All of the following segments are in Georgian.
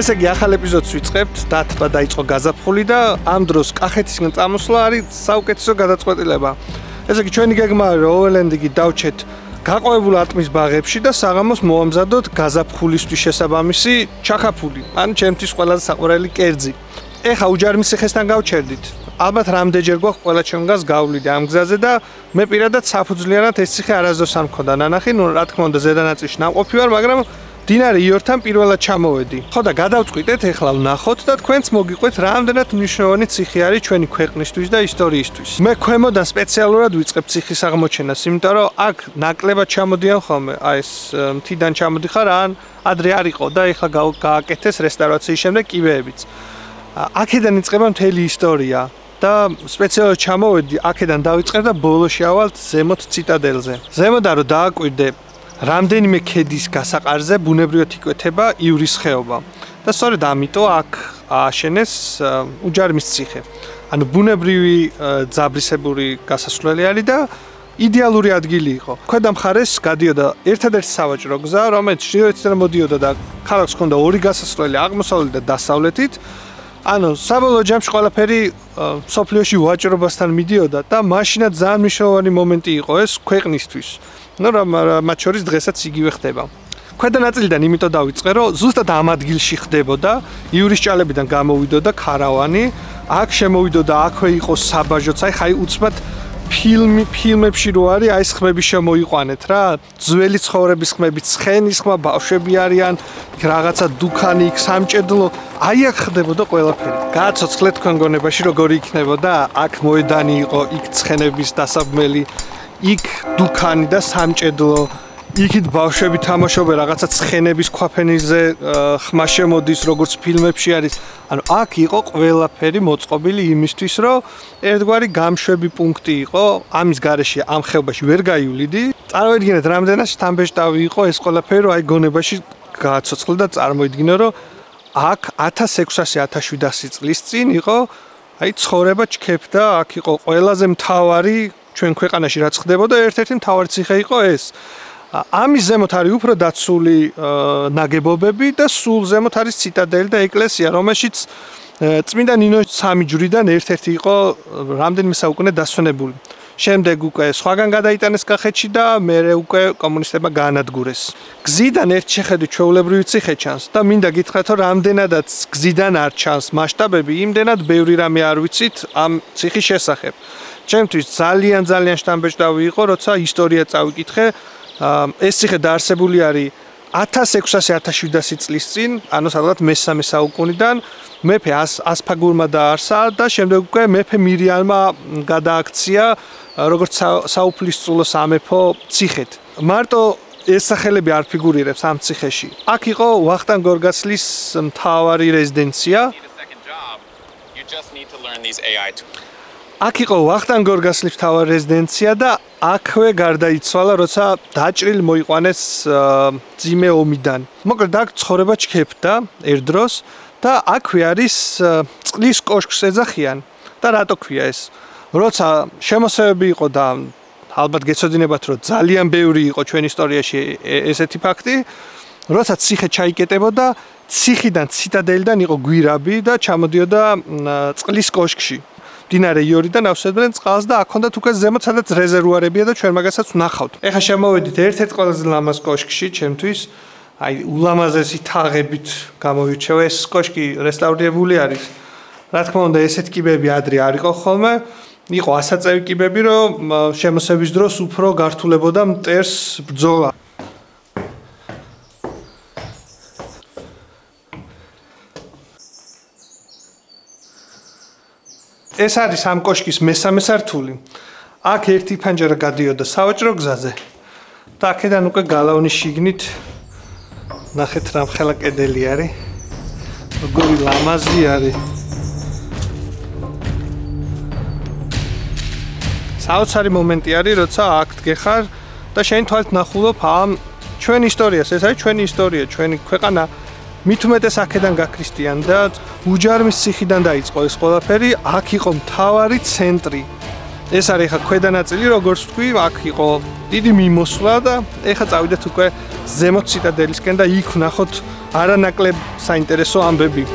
ესე იგი ახალ ეპიზოდს ვიწყებთ, დათბა დაიწყო გაზაფხული და ამ დროს კახეთისგან წამოსვლა არის საუკეთესო გადაწყვეტილება. ესე იგი ჩვენი გეგმაა რომ ოვერლენდინგი დავჩეთ გაყვებულ ატმის ბაღებში და საღამოს მოამზადოთ გაზაფხულისთვის შესაბამისი ჩაქაფული, ან ჩემთვის ყველაზე საყვარელი კერძი. ეხა უჯარმის ციხესთან გავჩერდით. ალბათ რამდენჯერ გვაქვს ყველა ჩემგანს გავლიდე ამ გზაზე და მე პირადად საფუძვლიანად ეს ციხე არასდროს არ მქონდა ნანახი, ნუ რა თქმა უნდა ზედა ნაწილში ნამყოფი ვარ, მაგრამ მდინარე იორთან პირველად ჩამოვედი. ხო და გადავწყვიტეთ ეხლა ვნახოთ და თქვენც მოგიყვეთ რამდენად მნიშვნელოვანი ციხე არის ჩვენი ქვეყნისთვის და ისტორიისთვის. მე ქვემოდან სპეციალურად ვიწყებ ციხის აღმოჩენას, იმიტომ რომ აქ ნაკლებად ჩამოდიან ხოლმე, აი ეს მთიდან ჩამოდიხარ, ან ადრე არ იყო და ეხლა გააკეთეს რესტავრაციის შემდეგ კიბეებიც. აქედან იწყება მთელი ისტორია და სპეციალურად ჩამოვედი, აქედან დავიწყებ და ბოლოში ავალთ ზემოთ ციტადელზე. ზემოდან რომ დააკვირდე რამდენიმე ქედის გასაყარზე ბუნებრივად იკვეთება ივრის ხეობა და სწორედ ამიტომ აქ ააშენეს უჯარმის ციხე. ანუ ბუნებრივი ძაბრისებური გასასვლელი არის და იდეალური ადგილი იყო. ქვედა მხარეს გადიოდა ერთადერთი სავაჭრო გზა, რომელიც ჩრდილოეთიდან მოდიოდა და ქალაქს ჰქონდა ორი გასასვლელი, აღმოსავლეთით და დასავლეთით. ანუ საბოლოო ჯამში ყველაფერი სოფლიოში ვაჭრობასთან მიდიოდა და მაშინაც ძალიან მნიშვნელოვანი მომენტი იყო ეს ქვეყნისთვის. ნუ მათ შორის დღესაც იგივე ხდება. ქვედა ნაწილიდან იმიტომ დავიწყე, რომ ზუსტად ამ ადგილში ხდებოდა ივრის ჭალებიდან გამოვიდოდა ქარავანი, აქ შემოვიდოდა, აქვე იყო საბაჟოც, აი უცბად ფილმებში რო არის, აი ეს ხმები შემოიყვანეთ რა, ძველი ცხოვრების ხმები, ცხენის ხმა, ბავშვები არიან, რაღაცა დუქანი, სამჭედლო, აი აქ ხდებოდა ყველაფერი. გააცოცხლეთ თქვენ გონებაში როგორი იქნებოდა, აქ მოედანი იყო, იქ ცხენების დასაბმელი, იქ დუქანი და სამჭედლო, იქით ბავშვები თამაშობენ რაღაცა ცხენების ქვაფენილზე ხმა შემოდის როგორც ფილმებში არის. ანუ აქ იყო ყველაფერი მოწყობილი იმისთვის, რომ ერთგვარი გამშვები პუნქტი იყო, ამის გარეშე ამ ხეობაში ვერ გაივლიდი. წარმოიდგინეთ რამდენად შთამბეჭდავი იყო ეს ყველაფერი, რომ აი გონებაში გააცოცხლე და წარმოიდგინე, რომ აქ 1600-1700 წლის წინ იყო აი ცხოვრება ჩქეფდა, აქ იყო ყველაზე მთავარი ჩვენ ქვეყანაში რაც ხდებოდა, ერთ-ერთი მთავარი ციხე იყო ეს. ამის ზემოთ არის უფრო დაცული ნაგებობები და სულ ზემოთ არის ციტადელი და ეკლესია, რომელშიც წმინდა ნინოს სამი ჯვრიდან ერთ-ერთი იყო რამდენიმე საუკუნე დასვენებული. შემდეგ უკვე სხვაგან გადაიტანეს კახეთში და მერე უკვე კომუნისტებმა გაანადგურეს. გზიდან ერთ შეხედვით ჩვეულებრივი ციხე ჩანს და მინდა გითხრათ, რომ რამდენადაც გზიდან არ ჩანს მასშტაბები, იმდენად ბევრი რამე არ ვიცით ამ ციხის შესახებ. ჩემთვის ძალიან შთამბეჭდავი იყო, როცა ისტორია წავიკითხე. ეს ციხე დაარსებული არის 1600-1700 წლის წინ, ანუ სადღაც მე-3 საუკუნიდან მეფე ასფაგურმა დაარსა და შემდეგ უკვე მეფე მირიანმა გადააქცია როგორც საუფლისწულო სამეფო ციხედ. მარტო ეს სახელები არ ფიგურირებს ამ ციხეში. აქ იყო ვახტანგ გორგასლის მთავარი რეზიდენცია. აქ იყო ვახტანგ გორგასლის მთავარი რეზიდენცია და აქვე გარდაიცვალა, როცა დაჭრილი მოიყვანეს ძიმე ომიდან. მოკლედ აქ ცხოვრება ჩქეფდა ერთ დროს და აქვე არის წყლის კოშკს ეძახიან და რატო ქვია ეს? როცა შემოსევები იყო და ალბათ გეცოდინებათ, რომ ძალიან ბევრი იყო ჩვენ ისტორიაში ესეთი ფაქტი, როცა ციხე ჩაიკეტებოდა, ციხიდან ციტადელიდან იყო გვირაბი და ჩამოდიოდა წყლის კოშკში. მდინარე იორიდან ავსებდნენ წყალს და აქ ჰქონდათ უკვე ზემოთ სადაც რეზერვუარებია და ჩვენ მაგასაც ვნახავთ. ეხლა შემოვედით ერთ-ერთ ყველაზე ლამაზ კოშკში ჩემთვის, აი ულამაზესი თაღებით გამოვირჩევა ეს კოშკი რესტავრირებული არის. რა თქმა უნდა ესეთ კიბეები ადრე არ იყო ხოლმე, იყო ასაწევი კიბეები, რომ შემოსევის დროს უფრო გართულებოდა მტერს ბრძოლა. ეს არის ამ კოშკის მე-3 სართული. აქ ერთი ფანჯარა გადიოდა სავაჭრო გზაზე და აქედან უკვე გალავნის შიგნით ნახეთ რა მხელა კედელი არის. როგორი ლამაზი არის. საოცარი მომენტი არის, როცა აქ დგეხარ და შენ თვალით ნახულობ ამ ჩვენ ისტორიას. ეს არის ჩვენი ისტორია, ჩვენი ქვეყანა მით უმეტეს აქედან გაქრისტიან და უჯარმის ციხიდან დაიწყო ეს ყველაფერი. აქ იყო მთავარი ცენტრი ეს არის ხა ქვედა ნაწილი, როგორც ვთქვი, აქ იყო დიდი მიმოსვლა და ეხლა წავიდეთ უკვე ზემოთ ციტადელისკენ და იქ ვნახოთ არანაკლებ საინტერესო ამბები.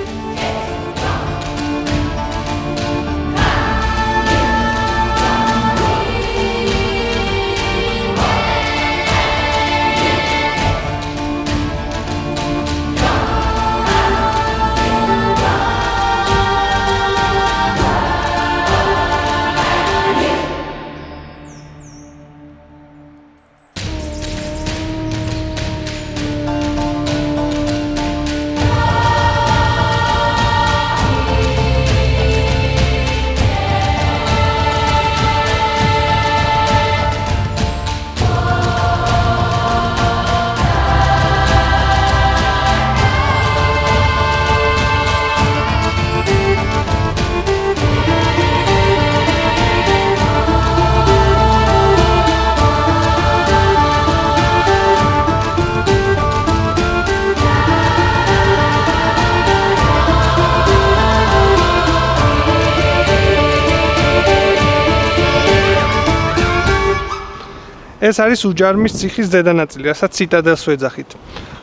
ეს არის უჯარმის ციხის ზედანაწილი, რასაც ციტადელს ვეძახით.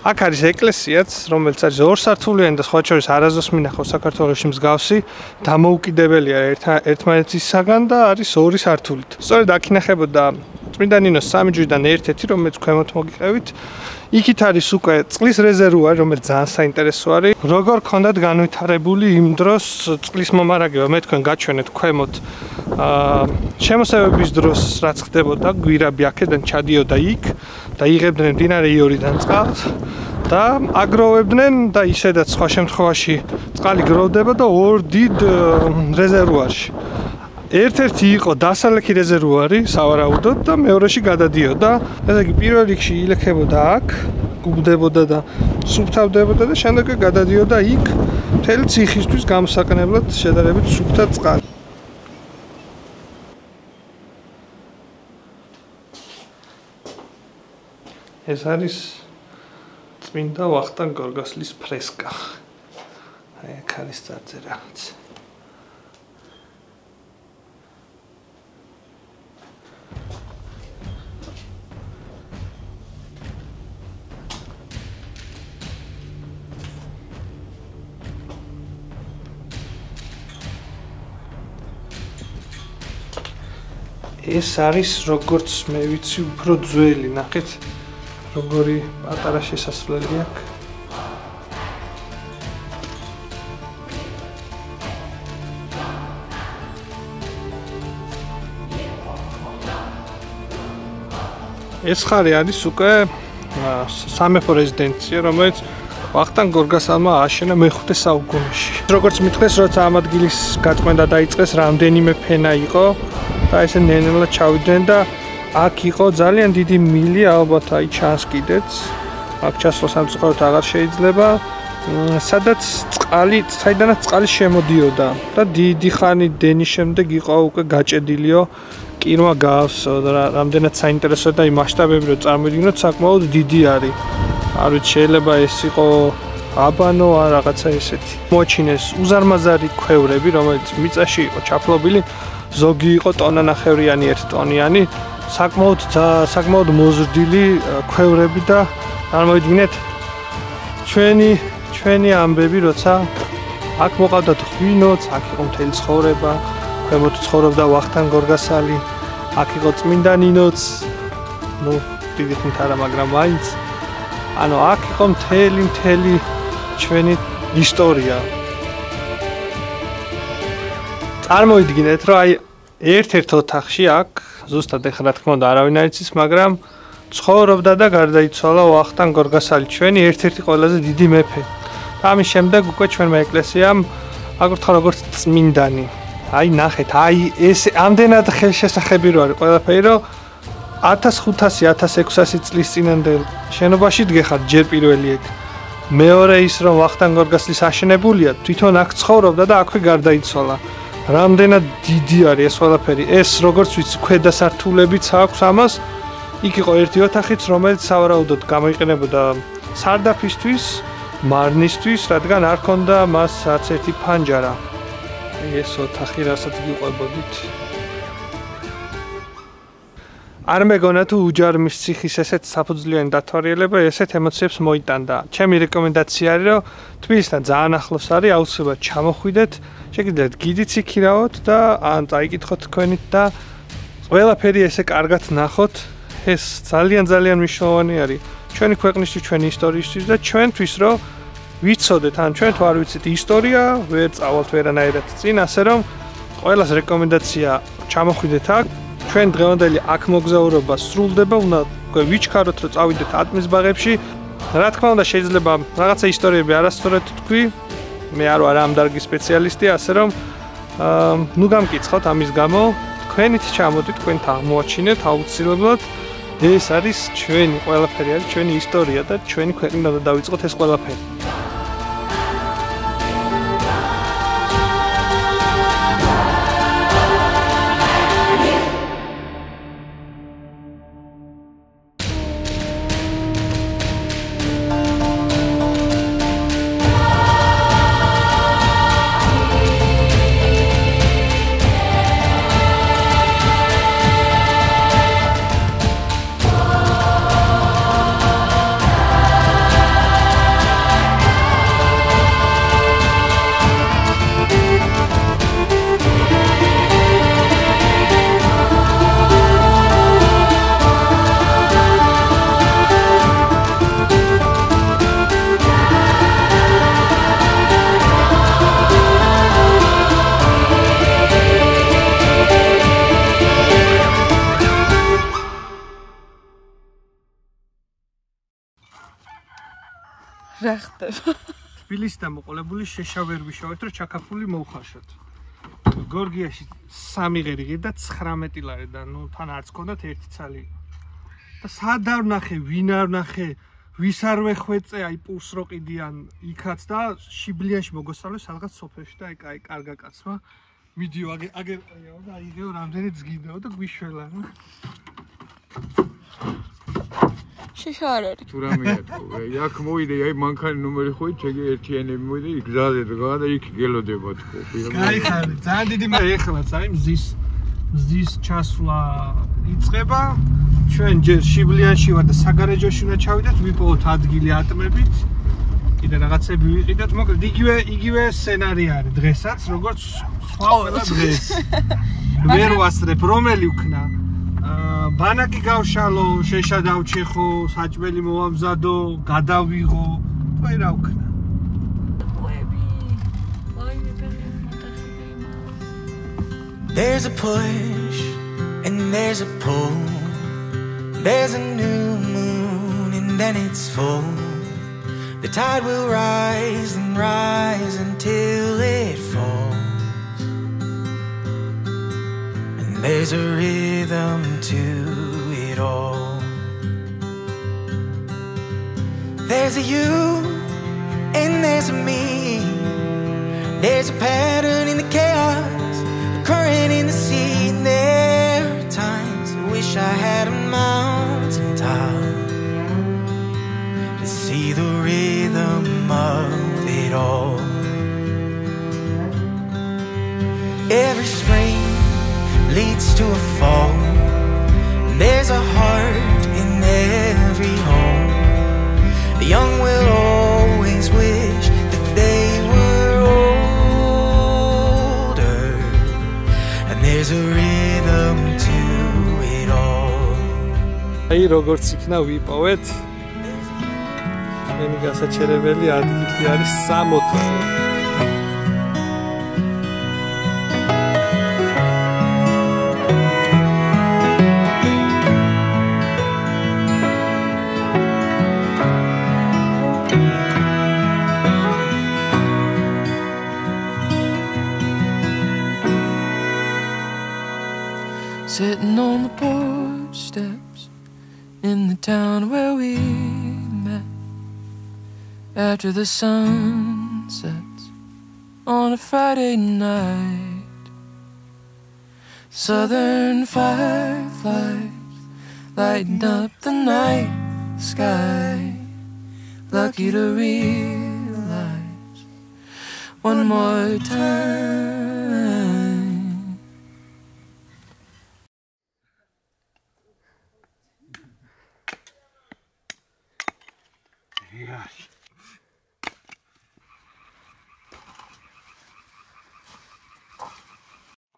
აქ არის ეკლესიაც, რომელიც არის ორსართულიანი და სხვა შორის არასდროს მინახავს საქართველოში მსგავსი, დამოუკიდებელია ერთმანეთისაგან და არის ორი სართულით. სწორედ აქ ინახებოდა წმინდა ნინოს სამი ჯვრიდან ერთ-ერთი, რომელიც ქვემოთ მოგიყევით. იქით არის უკვე წყლის რეზერვუარი, რომელიც ძალიან საინტერესო არის. როგორ ქონდათ განვითარებული იმ დროს წყლის მომარაგება, მე თქვენ გაჩვენეთ ქვემოთ შემოსევების დროს რაც ხდებოდა, გვირაბი აქედან ჩადიოდა იქ და იღებდნენ მდინარე იორიდან წყალს და აგროვებდნენ და ისედაც სხვა შემთხვევაში წყალი გროვდება და ორ დიდ რეზერვუარში. ერთ-ერთი იყო დასალექი რეზერვუარი, სავარაუდოდ და მეორეში გადადიოდა. ესე იგი პირველ რიგში ილექებოდა აქ, გუბდებოდა და სუფთავდებოდა და შემდეგ გადადიოდა იქ მთელი ციხისთვის გამოსაკენებლად შედარებით სუფთა წყალი. ეს არის წმინდა ვახტანგ გორგასლის ფრესკა. აი აქ არის წარწერა. ეს არის როგორც მე ვიცი უფრო ძველი, ნახეთ როგორი პატარა შესასვლელი აქვს. ეს ხარი არის უკვე სამეფო რეზიდენცია, რომელიც ვახტანგ გორგასალმა ააშენა მე-5 საუკუნეში. როგორც მithქვეს, როცა ამ ადგილის გაწმენდა დაიწყეს, რამდენიმე ფენა იყო და ესე ნელ-ნელა ჩავიდნენ და აქ იყო ძალიან დიდი მილი, ალბათ აი ჩანს კიდეც. აქ ჩასვლა სამწუხაროდ აღარ შეიძლება. საიდანაც წყალი შემოდიოდა და დიდი ხანი დენის შემდეგ იყო უკვე გაჭედილიო, კირმა გაავსო და რამდენად საინტერესო და იმ მასშტაბები რო წარმოვიდგინოთ, საკმაოდ დიდი არის. არ ვიცი, შეიძლება ეს იყო აბანო ან რაღაცა ესეთი. მოჩინეს უზარმაზარი ქვევრები, რომელიც მიწაში იყო ჩაფლობილი, ზოგი იყო ტონანახევრიანი, 1 ტონიანი. საკმაოდ მოზრდილი ქვევრები და წარმოვიდგინეთ ჩვენი ამბები, როცა აქ მოყავდათ ღვინოც, აქ იყო მთელი ცხოვრება, ქვემოთ ცხოვრობდა ვახტანგ გორგასალი, აქ იყო წმინდა ნინოც, ნუ დიდი ხნით არა, მაგრამ მაინც. ანუ აქ იყო მთელი ჩვენი ისტორია. წარმოვიდგინეთ, რომ აი ერთ-ერთ ოთახში აქ ზუსტად ეხლა რა თქმა უნდა არავინ არ იცის, მაგრამ ცხოვრობდა და გარდაიცვალა ვახტანგ გორგასალი, ჩვენი ერთ-ერთი ყველაზე დიდი მეფე. და ამის შემდეგ უკვე ჩვენმა ეკლესიამ აკურთხა როგორც წმინდანი. აი ნახეთ, აი ეს ამდენად ხელშესახები რო არის ყველაფერი, რომ 1500-1600 წლის წინანდელ შენობაში დგეხარ ჯერ პირველი ეგ. მეორე ის რომ ვახტანგ გორგასლის აშენებულია, თვითონ აქ ცხოვრობდა და აქვე გარდაიცვალა. რამდენად დიდი არის ეს ყველაფერი. ეს როგორც ვიცი, ქვედა სართულებიც აქვს ამას. იქ იყო ერთი ოთახიც, რომელიც სავარაუდოდ გამოიყენებოდა სარდაფისთვის, მარნისთვის, რადგან არ ქონდა მას არც ერთი ფანჯარა. ეს ოთახი, რასაც გიყვებოდით. არ მეგონა თუ უჯარმის ციხის ესეთ საფუძვლიანი დათვალიერება ესეთ ემოციებს მოიტანდა. ჩემი რეკომენდაცია არის, რომ თბილისთან ძალიან ახლოს არის, აუცილებლად ჩამოხვიდეთ, შეგიძლიათ გიდიც იქირავოთ და ან წაიკითხოთ თქვენით და ყველაფერი ესე კარგად ნახოთ. ეს ძალიან მნიშვნელოვანი არის ჩვენი ქვეყნისთვის, ჩვენი ისტორიისთვის და ჩვენთვის, რომ ვიცოდეთ, ან ჩვენ თუ არ ვიცით ისტორია, ვერ წავალთ ვერანაირად წინ, ასე რომ ყველას რეკომენდაცია ჩამოხვიდეთ აქ. ჩვენ დღევანდელი აქ მოგზაურობა სრულდება, უნდა ვიჩქაროთ, რომ წავიდეთ ატმის ბაღებში. რა თქმა უნდა, შეიძლება რაღაცა ისტორიები არასწორად თქვი. მე არ ვარ ამ დარგის სპეციალისტი, ასე რომ ნუ გამკითხოთ ამის გამო, თქვენით ჩამოდით, თქვენთ აღმოაჩინეთ აუცილებლად. ეს არის ჩვენი ყველაფერი, არის ჩვენი ისტორია და ჩვენი ქვეყნიდან უნდა დავიწყოთ ეს ყველაფერი. რა ხდება? თბილისიდან მოყოლებული შეშავერბი შევეთ, რომ ჩაქაფული მოვხარშოთ. გორგიაში 3 ღერი და 19 ლარი და ნუ თან არც ქონდათ ერთი ცალი. და სად არ ვნახე, ვინ არ ვნახე, ვის არ ვეხვეწე, აი პულს რო ყიდიან იქაც და შიბლიანში მოგოსწავლე სადღაც სოფელში და აი კარგა კაცმა მიდიო აგერ და აიღეო რამდენი ძგინდაო და გვიშველა. შეშარერი. თუ რამეა თქო, აქ მოვიდე, აი მანქანის ნომერი ხო ჩეგე ერთიანები მოვიდე, იქ გზაზე და იქ გელოდება თქო. გაიხარე, ძალიან დიდი ეხლაც აი მზის ჩასვლა იწყება. ჩვენ ჯერ შიბლიანში ვარ და საგარეჯოში უნდა ჩავიდეთ, ვიპოვოთ ადგილი ატმებით. კიდე რაღაცები ვიყიდოთ, მოკლედ იგივე სცენარი არის დღესაც, როგორც სხვა ყველა დღეს. ვერ ვასწრებ, რომელი ვქნა? ბანაკი გავშალო, შეშა დავჩეხო, საჭმელი მოვამზადო, გადავიღო, თქვენ რა ვქნა? There's a push and there's a pull. There's a new moon and then it's full. The tide will rise and rise until it falls. And there's a rhythm to it all. There's a you and there's a me. There's a pattern in the chaos, a current in the sea. And there are times I wish I had a mountain top to see the rhythm of it all. Every spring leads to a fall. There's a heart in every home. The young will always wish that they were older. And there's a rhythm to it all. აი როგორც იქნა ვიპოვეთ. მენი გასაჩერებელი ადგილი არის 64. Sitting on the porch steps in the town where we met, after the sun sets on a Friday night. Southern fireflies lighting up the night sky. Lucky to realize one more time.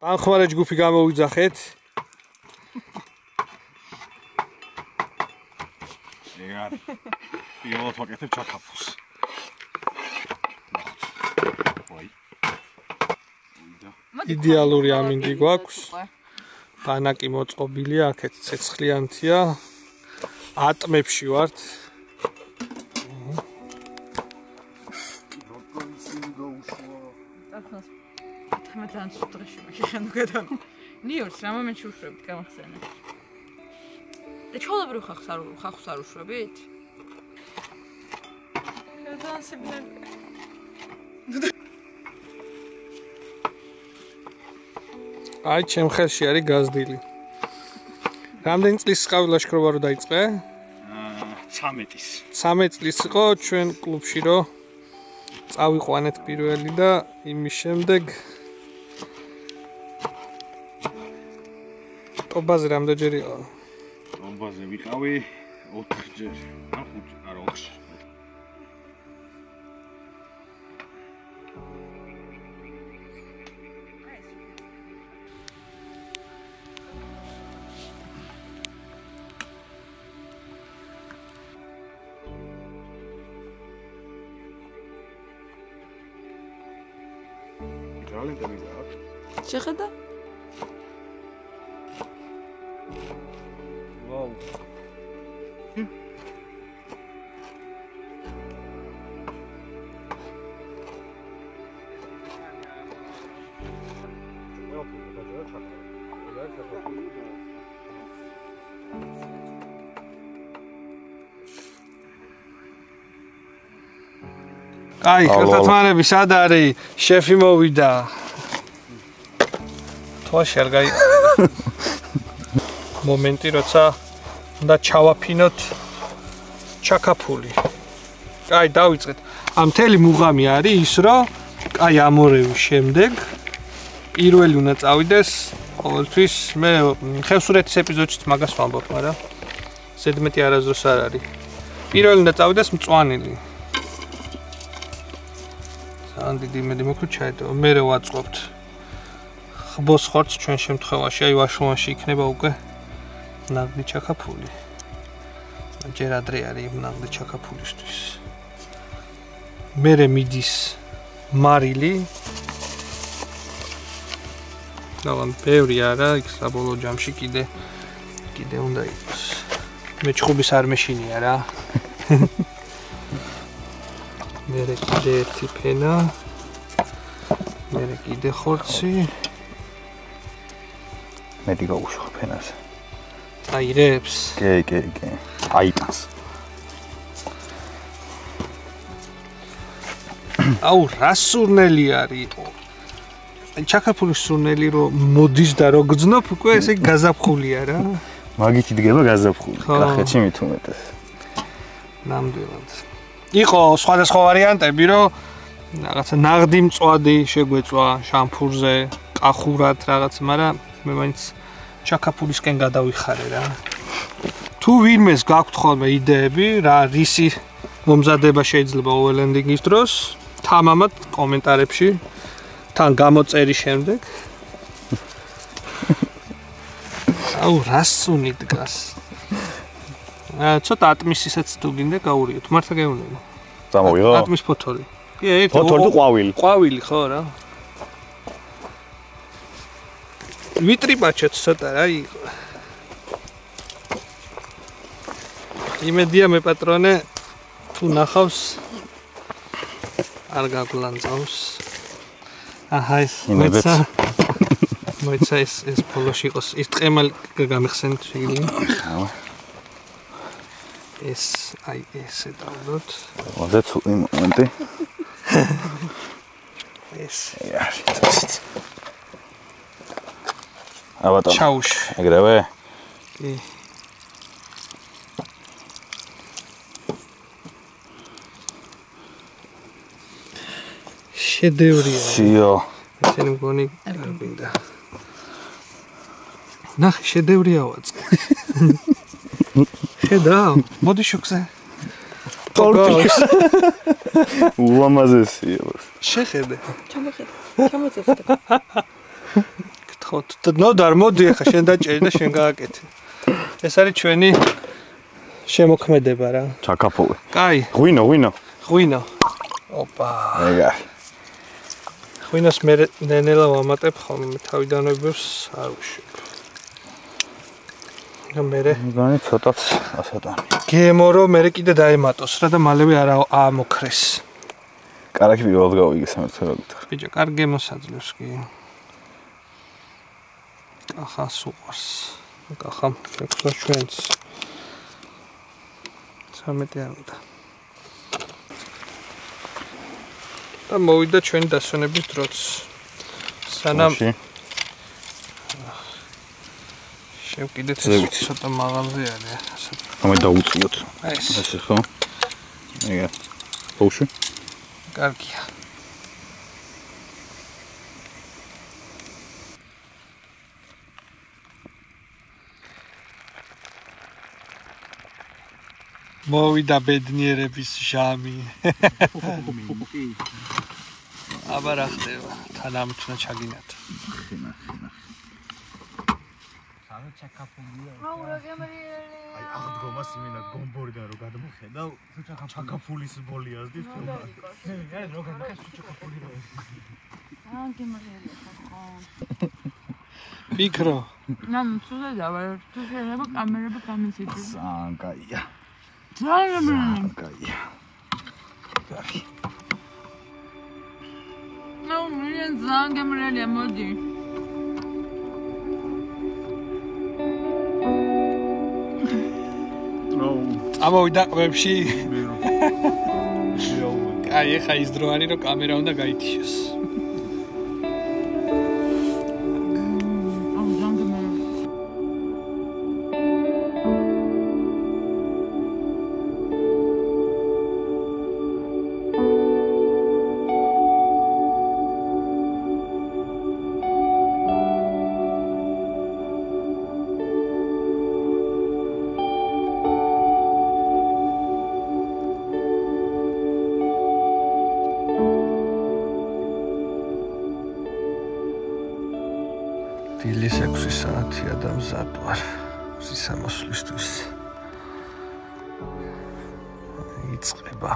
ანხმარე ჯგუფი გამოვიძახეთ. ეგარ. პირველად ვაკეთებ ჩაქაფოს. ვაი. იდეალური ამინდი გვაქვს. ბანაკი მოწყობილია, აქეთ ცეცხლიანთია. ატმებში ვართ. თამათან სუტრაში მაშინ გადამ. ნიურს რა მომენტში უშვებით გამახსენე. და ჩოლებრივ ხახს არ უშვებით? გადან სიბნელი. აი, ჩემ ხელში არის გაზდილი. რამდენი წლის ყავი ლაშქრობა რო დაიწყე? 13-ის. 13 წლის იყო ჩვენ კლუბში რო წავიყვანეთ პირველი და იმის შემდეგ ტობაზე რამდენჯერ იყო? ტობაზე ვიყავი 4 ჯერ. ან 5, არა 4. შეხედა? ვაუ. აი, ხალხთმარები სად არის? შეფი მოვიდა. თვაში არ გაი. მომენტი როცა უნდა ჩავაფინოთ ჩაქაფული. აი, დავიწყეთ. ამ მთელი მუღამი არის ის, რომ აი ამორევის შემდეგ პირველი უნდა წავიდეს ყოველთვის. მე ხევსურეთის ეპიზოდშიც მაგას ვამბობ, მაგრამ ზედმეტი არასდროს არ არის. პირველი უნდა წავიდეს მწვანილი. ძალიან დიდი იმედი მოქვთ ჩაედო. მე ვაწყობთ. ხბოს ხორცს ჩვენ შემთხვევაში, აი ვაშლონში იქნება უკვე ნაღდი ჩაქაფული. ჯერ ადრე არის ნაღდი ჩაქაფულისთვის. მერე მიდის მარილი. დავამ ბევრი არა, იქ საბოლოო ჯამში კიდე უნდა იყოს. მე ჩხუბის არ მეშინია რა. მერე კიდე ერთი ფენა. მერე კიდე ხორცი. მეტი გაუშხო ფენას. აირებს? კი. აიტანს. აუ, რა სურნელი არის? აი, ჩაქაფულის სურნელი რო მოდის და რო გძნობ, უკვე ესე გაზაფხულია რა. მაგით იდგება გაზაფხული. კახეთში მით უმეტეს. ნამდვილად. იყო სხვადასხვა ვარიანტები, რომ რაღაცა ნაღდი მწვადი შეგვეწვა შამფურზე, კახურად რაღაც, მაგრამ მე მაინც ჩაქაფულისკენ გადავიხარე რა. თუ ვინმეს გაქვთ ხოლმე იდეები, რა რისი მომზადება შეიძლება ოვერლენდინგის დროს, თამამად კომენტარებში, თან გამოწერის შემდეგ. აუ, რას სუნი დგას. ცოტა ატმისისაც თუ გინდა გაურიოთ, მართლა გეუნები. წამოვიღო? ატმის ფოთოლი. კი, ერთი. ფოთოლი თუ ყვავილი? ყვავილი ხო რა. ვიტრიბაჩოთ ცოტა რა იყო. იმედია მე პატრონე თუ ნახავს არ გაგლანძავს. აჰა ეს მოიცა ეს ფოლოში იყოს. ის ტყემალი გამიხსენეთ შეიძლება. ხავა. ეს აი ესე დავდოთ. მოზე ცუდი მომენტი. ეს არის. აბატონ. ჩაუშ. ეგრევე? კი. შედევრია. შიო. ესენი მგონი გინდა. ნახე შედევრია ვაწყე. ხედავ, მოდი შუქზე. ტოლკის. ულამაზესია. შეხედე. ჩამოწევდა. ნახოთ. ნოდარ მოდი ახლა შენ დაჭერი და შენ გააკეთე. ეს არის ჩვენი შემოქმედება რა. ჩაკაფული. კაი. ღვინო. ოპა. ეგა. ღვინოს მე ნენელა ვამატებ ხოლმე თავიდანვე ბევრს არ უშვებ. მერე მგონი ცოტაც ასეთანი. გემო რომ მერე კიდე დაემატოს რა და მალევე არ აამოქრეს. კარგი პირველად გავიგე სამერთლობით. ბიჭო, კარგი გემოსაძლევს კი. კახა სუყარს. კახა ექვსა ჩვენს. 13 არ უნდა. და მოვიდა ჩვენი დასვენების დროც. სანამ შევკიდეთ ცოტა მაღალზე არის ასე. ამე დაუწიოთ. ეს ხო? ეგა. ბოუში? კარგია. მოვიდა ბედნიერების ჟამი. აბა რა ხდება? თან ამჩნა ჩაგინათ. აი აღდგომას იმენა გომბორიდან რო გადმოხედავ ჩაკაფულის ბოლი ასდის თუ აი რო გადმოხედავ ჩაკაფული რო ფიქრო ნამ სულე დავა თუ შეიძლება კამერები გამიცეჭო ძალიან კაია. ძალიან კაია. ნუ მე ძალიან გამრელია მოდი ამოვიდა ყბებში. აი ეხა ის დრო არის რომ კამერა უნდა გაითიშოს. დილის 6 საათია და მზად ვარ სისამოსვლისთვის. იწყება.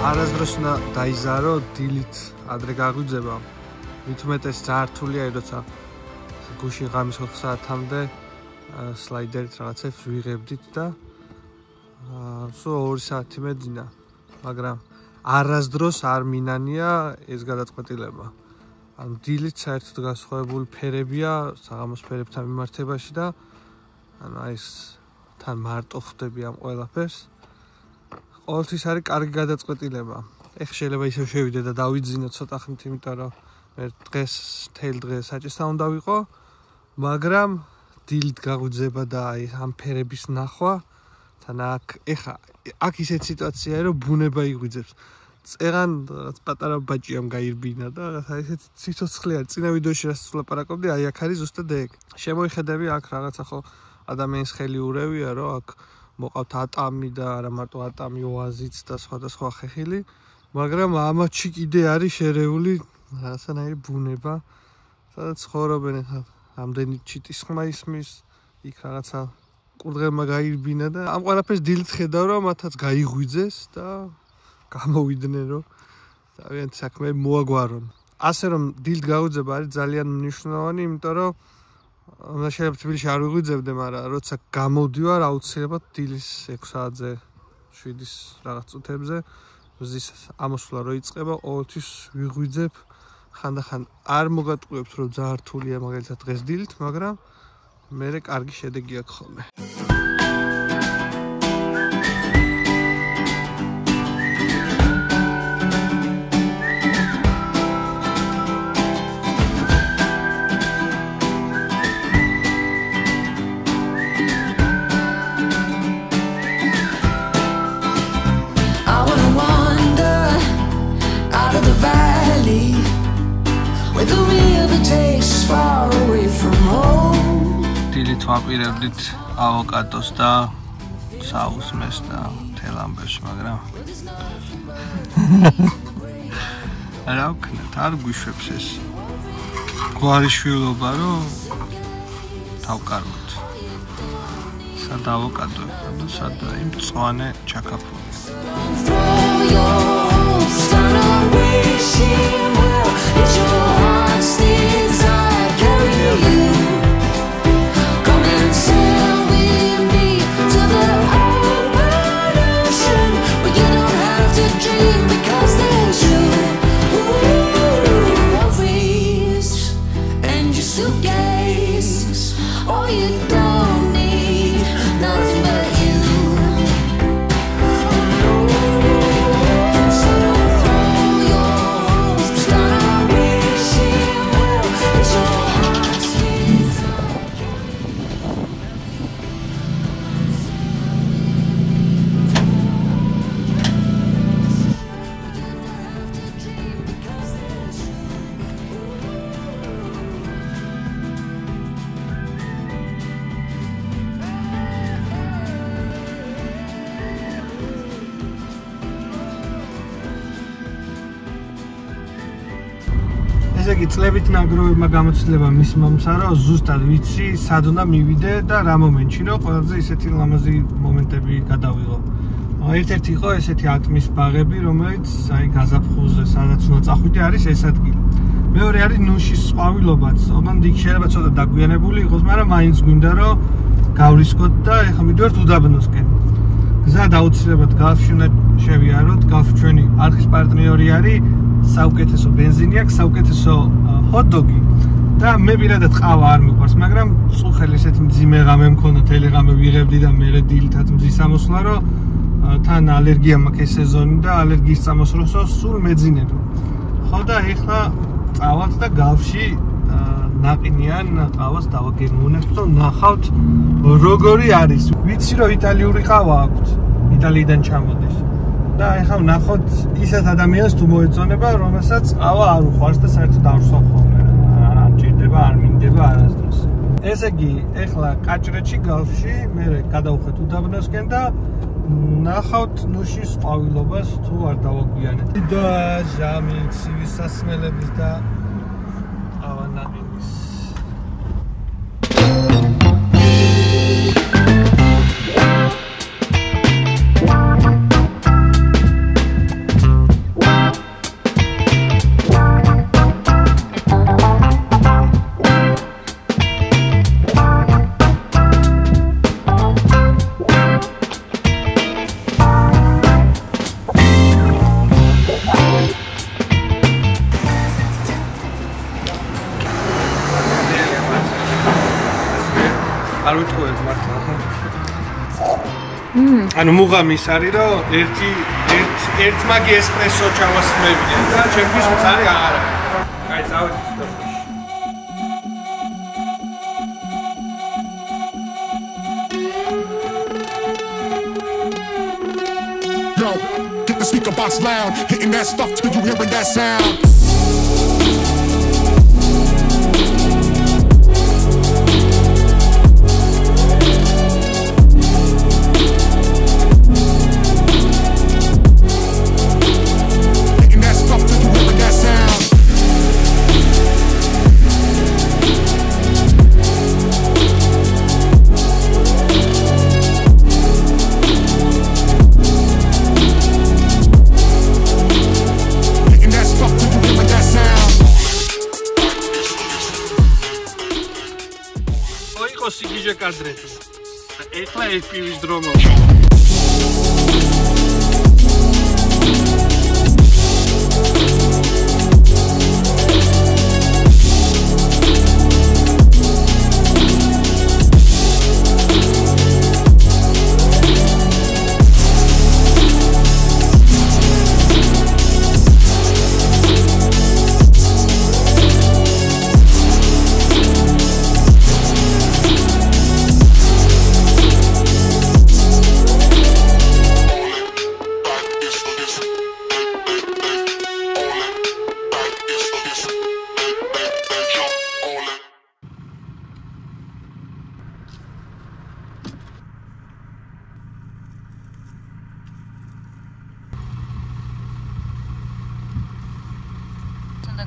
არასდროს უნდა დაიზარო დილით ადრე გაგვიძება. მით უმეტეს ძართულია, როცა გუში ღამის 4 საათამდე სლაიდერით რაღაცებს ვიღებდით და სულ 2 საათი მეძინა, მაგრამ არასდროს არ მინანია ეს გადაწყვეტილება. ანუ დილით საერთოდ განსხვავებული ფერებია საღამოს ფერებთან მიმართებაში და ანუ აი ეს თან მარტო ხვდები ამ ყველაფერს. ყოველთვის არის კარგი გადაწყვეტილება. ეხლა შეიძლება ისევ შევიდე და დავიძინო ცოტა ხნით, იმიტომ რომ მე დღეს თელ დღე საჭესა უნდა ვიყო, მაგრამ დილით გაგვიძება და აი ამ ფერების ნახვა თან აქ ისეთ სიტუაციაა რომ ბუნება იგვიძებს. წერან რაღაც პატარა ბაჭიამ გაირბინა და რაღაცა ისეთ სიცოცხლე არის. წინა ვიდეოში რაც ვლაპარაკობდი, აი აქ არის ზუსტად ეგ. შემოიხედები აქ რაღაცა ხო ადამიანის ხელი ურევია, რომ აქ მოყავთ ატამი და არა მარტო ატამი, ოაზიც და სხვადასხვა ხეხილი, მაგრამ ამათში კიდე არის შერეული რაღაცანაირი ბუნება, სადაც ცხოვრობენ ახლა ამდენი ჩიტის ხმა ისმის, იქ რაღაცა კურდღელმა გაირბინა და ამ ყველაფერს დილით ხედავ რომ მათაც გაიღვიძეს და გამოვიდნენ რომ თავიანთი საქმე მოაგვარონ. ასე რომ დილით გაუძება არის ძალიან მნიშვნელოვანი, იმიტომ რომ შეიძლება თბილისში არ ვიღვიძებდე, მაგრამ როცა გამოვდივარ აუცილებლად დილის 6 საათზე 7-ის რაღაც წუთებზე მზის ამოსვლა რო იწყება, ყოველთვის ვიღვიძებ. ხანდახან არ მოგატყუებს რომ ძალიან რთულია მაგალითად დღეს დილით, მაგრამ მერე კარგი შედეგი აქვს ხოლმე. დილით ვაპირებდით ავოკადოს და საუსმეს და მთელ ამბებს, მაგრამ რა ვქნათ, არ გვიშვებს ეს გვარიშვილობა, რომ დავკარგოთ. სად ავოკადო და სად იმ მწვანე ჩაკაფული. ესე იგი წლებით ნაგროვებმა გამოცდილება მის მომცა რომ ზუსტად ვიცი სად უნდა მივიდე და რა მომენტში რომ ყველაზე ისეთი ლამაზი მომენტები გადავიღო. ერთ-ერთი იყო ესეთი ატმის ბაღები, რომელიც აი გაზაფხულზე სადაც უნდა წახვიდე არის ეს ადგილი. მეორე არის ნუშის ყვავილობაც, ოღონდ იქ შეიძლება ცოტა დაგვიანებული იყოს, მაგრამ მაინც გვინდა რომ გავრისკოთ და ეხლა მივიდივართ უდაბნოსკენ. გზა აუცილებლად გალფში უნდა შევიაროთ, გალფი ჩვენი არხის პარტნიორი არის. საუკეთესო ბენზინი აქვს, საუკეთესო ჰოთ-დოგი და მე პირადად ყავა არ მიყვარს, მაგრამ წუხელი ესეთი მძიმე ღამე მქონდა, თელი ღამე ვიღებდი და მერე დილითაც მზის ამოსვლა, რომ თან ალერგია მაქვს ეს სეზონი და ალერგიის წამოსვლასო სულ მეძინებო. ხო და ეხლა წავალთ და გალფში ნაყინიან ყავას დავაგემოვნებთ და ნახავთ როგორი არის. ვიცი რომ იტალიური ყავა აქვთ, იტალიიდან ჩამოდის. და ეხლა ვნახოთ ისეთ ადამიანს თუ მოეწონება, რომელსაც ყავა არ უყვარს და საერთოდ არ ვსვამ ხოლმე. არ მჭირდება, არ მინდება არასდროს. ესე იგი, ეხლა კაჭრეთში გალფში, მე გადავხეთ უდაბნოსკენ და ნახავთ ნუშის ყვავილობას თუ არ დავაგვიანეთ. და ჟამი, ცივის სასმელების და ყავა ნაყინის. არ ვიტყუებ მართლა. ანუ მუღამის არის რომ ერთმაგი ესპრესო ჩავასხმევინე და ჩემთვის მწარი აღარა. აი წავედი. Yo, get the speaker box loud, hitting that stuff till you hearing that sound. Hitting that stuff till you hearing that sound. სიგიჟე კადრები. ეხლა FPV-ის დრო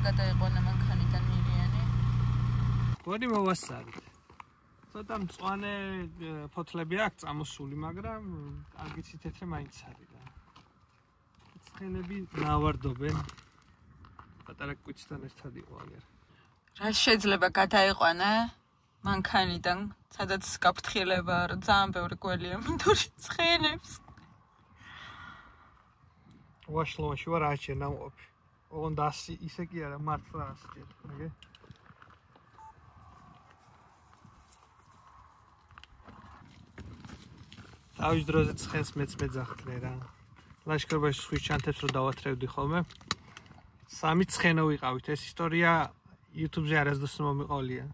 გადაიყვანა მანქანიდან მირიანი. გოდი მოვასწარეთ. ცოტა მწვანე ფოთლები აქვს წამოსული, მაგრამ კარგი თეთრი მაინც არის და. ცხენები ნავარდობენ. პატარა კვიცთან ერთად იყო აგერ. რა შეიძლება გადაიყვანა მანქანიდან, სადაც გაფრთხილება არა, ძალიან ბევრი გველია მინდური ცხენებს. ვაშლოში ვარ აჩე ნამყოფი. ოღონდ ისე კი არა მართლა ასჯერ, მეგე? თავის დროზე ცხენს მეც მეძახდნენ რა. ლაშქრობაში სხვის ჩანთებს რო დავათრევდი ხოლმე. 3 ცხენო ვიყავით, ეს ისტორია YouTube-ზე არასდროს მომიყოლია.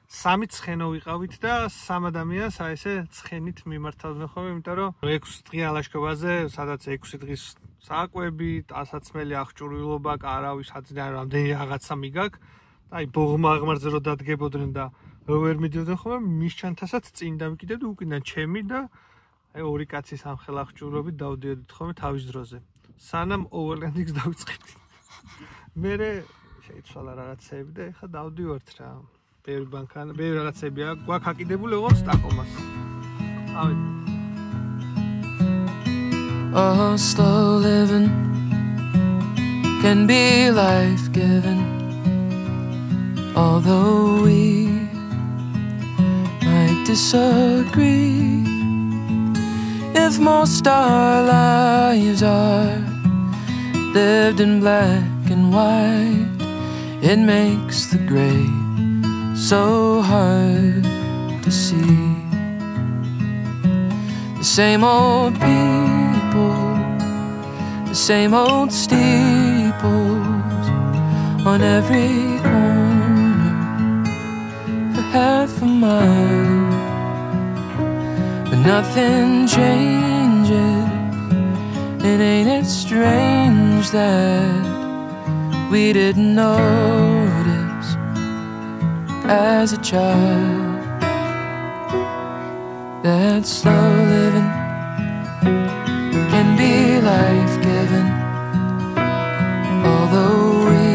3 ცხენო ვიყავით და 3 ადამიანს აი ესე ცხენით მიმართავდნენ ხოლმე, იმიტომ რომ 6 დღიან ლაშქრობაზე, სადაც 6 დღის საკვები, ტანსაცმელი აღჭურვილობა, კარავის აწიდან რამდენი რაღაცა მიგაკ და აი ბოღმა-აღმარზე რო დადგებოდნენ და ვერ მიდიოდნენ ხოლმე, მის ჩანთასაც წინ დამკიდებდი უკიდან ჩემი და აი ორი კაცის ამხელ აღჭურვილობით დავდიოდით ხოლმე თავის დროზე. სანამ overlanding-ს დავიწყებდი. მერე შეიცვალა რაღაცები და ეხლა დავდივართ რა. ბევრი ბანკანა, ბევრი რაღაცები აქვს, გვაქვს აკიდებული ოღონდ სტაკომას. ავედი. Oh, slow living can be life-giving, although we might disagree. If most our lives are lived in black and white, it makes the gray so hard to see. The same old people, the same old steeples on every corner for half a mile, but nothing changes. And ain't it strange that we didn't notice as a child that slow living can be life-giving, although we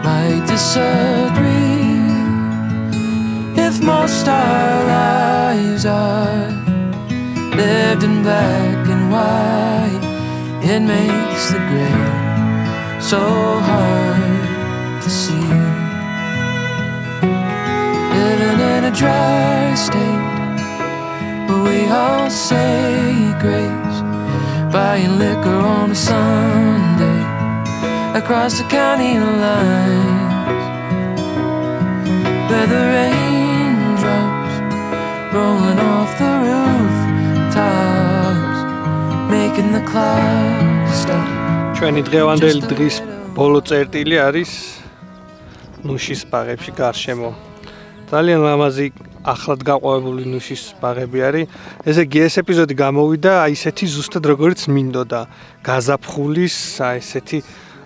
might disagree. If most our lives are lived in black and white, it makes the gray so hard to see. Living in a dry state where we all say grace, buying liquor on a Sunday across the county lines, where the raindrops rolling off the rooftops, making the clouds stop. ჩვენი დღევანდელი დღის ბოლო წერტილი არის ნუშის ბაღებში გარშემო. ძალიან ლამაზი ახლად გაყვავებული ნუშის ბაღები არის. ესე იგი ეს ეპიზოდი გამოვიდა აი ესეთი ზუსტად როგორც მინდოდა. გაზაფხულის აი ესეთი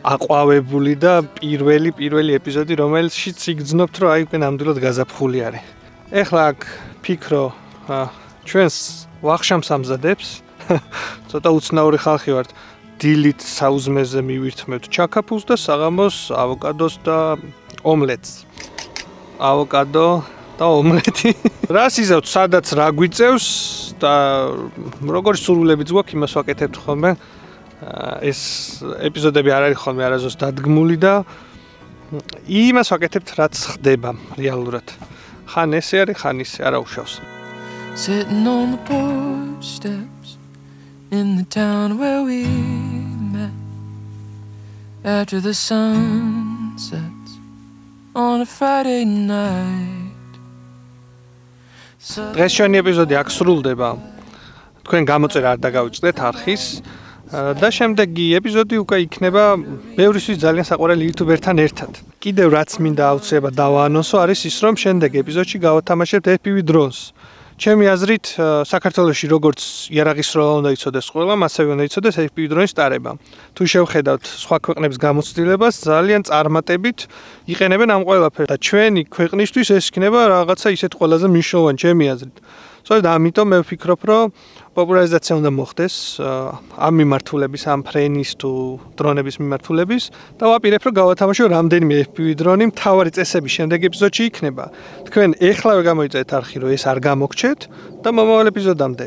აყვავებული და პირველი ეპიზოდი, რომელშიც იგრძნობთ, რომ აი უკვე ნამდვილად გაზაფხული არის. ეხლა აქ ფიქრო ჩვენს ვახშამს ამზადებს. ცოტა უცნაური ხალხი ვართ. დილით საუზმეზე მივირთმევთ ჩაქაფულს და საღამოს ავოკადოს და ომლეტს. ავოკადო და ომლეტი. რას იზავთ, სადაც რა გვიწევს და როგორი სურვილებიც გვაქვს, იმას ვაკეთებთ ხოლმე. ეს ეპიზოდები არ არის ხოლმე არასდროს დადგმული და იმას ვაკეთებთ, რაც ხდება რეალურად. ხან ესე არის, ხან ისე, არა უშავს. Sitting on the porch steps in the town where we met after the sun sets on a Friday night. დღეს ჩვენი ეპიზოდი აქ სრულდება. თქვენ გამოწერა არ დაგავიწყდეთ არხის და შემდეგი ეპიზოდი უკვე იქნება ბევრისთვის ძალიან საყვარელი იუთუბერთან ერთად. კიდევ რაც მინდა აუცილებლად დავაანონსო არის ის, რომ შემდეგ ეპიზოდში გავათამაშებთ FPV დრონს. ჩემი აზრით, საქართველოში როგორც იარაღის როლა უნდა იცოდეს ყველამ, ასევე უნდა იცოდეს FPV დრონის ტარება. თუ შევხედავთ სხვა ქვეყნების გამოცდილებას, ძალიან წარმატებით იყენებენ ამ ყველაფერს და ჩვენი ქვეყნისთვის ეს იქნება რაღაცა ისეთ ყველაზე მნიშვნელოვანი ჩემი აზრით. სწორედ ამიტომ მე ვფიქრობ, რომ პოპულარიზაცია უნდა მოხდეს ამ მიმართულების, ამ ფრენის თუ დრონების მიმართულების და ვაპირებ, რომ გავათამაშო რამდენიმე FPV დრონი, მთავარი წესები შემდეგ ეპიზოდში იქნება. თქვენ ეხლავე გამოიწერეთ არხი, რომ ეს არ გამოგჩეთ და მომავალ ეპიზოდამდე.